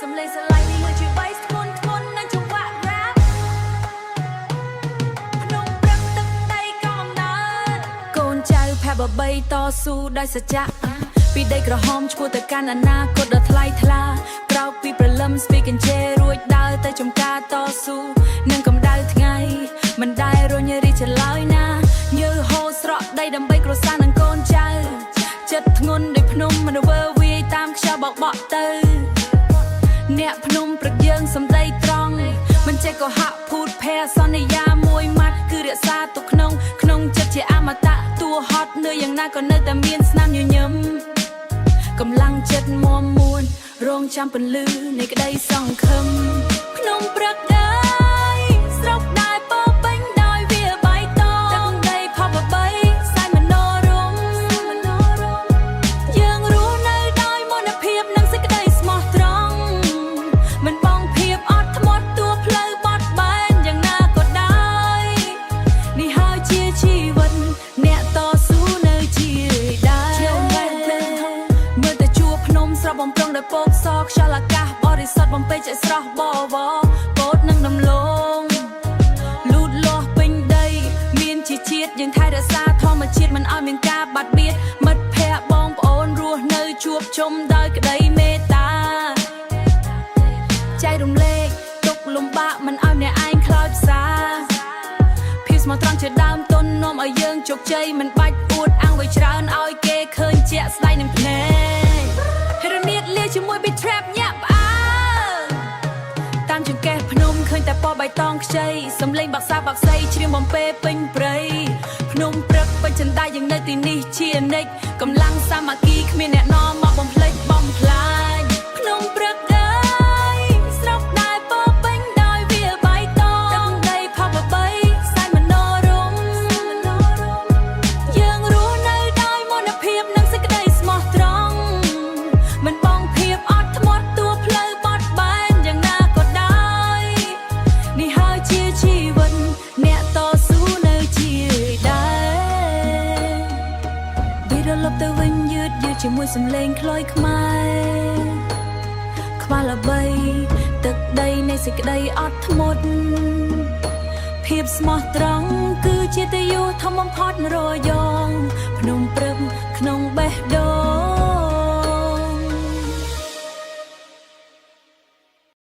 សំឡេងស្រឡាញ់នេះជួយបៃធ្ងន់ធ្ងន់នឹងចង្វាក់ rap ភ្នំព្រឹកទឹកដីក៏អំណើកូនចៅភ័ក្របបីតស៊ូដោយសច្ចៈពីដីក្រហមឈ្មោះទៅកាន់អនាគតដ៏ថ្លៃថ្លាក្រោកពីព្រលឹមស្ពីកញ្ជេរួចដើរទៅចំការតស៊ូនឹងកម្ដៅថ្ងៃមិនដែលរញរីច្រឡើយណាញើហូរស្រក់ដីដើម្បីគ្រួសារនិងកូនចៅចិត្តធ្ងន់ដោយភ្នំមិនវើវាយតាមខ្យល់បោកបក់ទៅអ្នកភ្នំព្រឹកយើងសំដីត្រង់មិនចេះក៏ហាក់ភូតភ័យសន្យាមួយម៉ាត់គឺរក្សាទុកក្នុងចិត្តជាអមតៈតួហត់នៅយ៉ាងណាក៏នៅតែមានស្នាមញញឹមកម្លាំងចិត្តមមួនរងចាំពន្លឺនៃក្តីសង្ឃឹមភ្នំព្រឹកអើយស្រុកដែលពោពេញដោយវាបៃតងទឹកដីផបបីសែនមនោរម្យយើងរស់នៅដោយមន្តភាពនិងសេចក្តីស្មោះត្រង់មិនបងភាពអត់ធ្មត់ទួផ្លូវបត់បែនយ៉ាងណាក៏ដោយនេះហើយជាជីវិតអ្នកតស៊ូនៅជាដែរមើលតែជួភ្នំស្រស់បំប្រងដោយពោកសខ្យល់អាកាសបរិសុទ្ធបំពេញចិត្តស្រស់បវរកោតនឹងដំឡងលូតលាស់ពេញដីមានជាជាតិយើងថែរក្សាធម្មជាតិមិនឲ្យមានការបាត់បៀតមិត្តភ័ក្តិបងប្អូនរស់នៅជួបជុំដោយក្តីមេត្តាចែករំលែកទុកលំបាកមិនឲ្យអ្នកឯងខ្លោចផ្សាភាពស្មោះត្រង់ជាដើមទុននាំឲ្យយើងជោគជ័យមិនបាច់អួតអាងឲ្យច្រើនឲ្យគេឃើញជាក់ស្ដែងនឹងភ្នែករនាតលាជាមួយ beat trap ញាក់ផ្អើតាមចង្កេះភ្នំឃើញតែពណ៌បៃតងខ្ចីសំឡេងបាក់សាបាក់សៃច្រៀងបំពេពេញព្រៃភ្នំព្រឹកពេញចិន្តាយ៉ាងនៅទីនេះជានិច្ចកម្លាំងសាមគ្គីគ្មានអ្នកនាំមកបំភ្លេចបំផ្លាញភ្នំព្រឹកអើយស្រុកដែលពោពេញដោយវាបៃតងទឹកដីផបបីសែនមនោរម្យយើងរស់នៅដោយមន្តភាពនិងសេចក្តីស្មោះត្រង់មិនបងភាពអត់ធ្មត់ទួផ្លូវបត់បែនយ៉ាងណាក៏ដោយនេះហើយជាជីវិតអ្នកតស៊ូនៅជាដែរវារលប់ទៅវិញយឺតជាមួយសំឡេងខ្លយខ្មែរខ្វះល្បីទឹកដីនៃសេចក្តីអត់ធ្មត់ភាពស្មោះត្រង់គឺជាតយុធម្មបំផុតរយងភ្នំព្រឹកក្នុងបេះដូង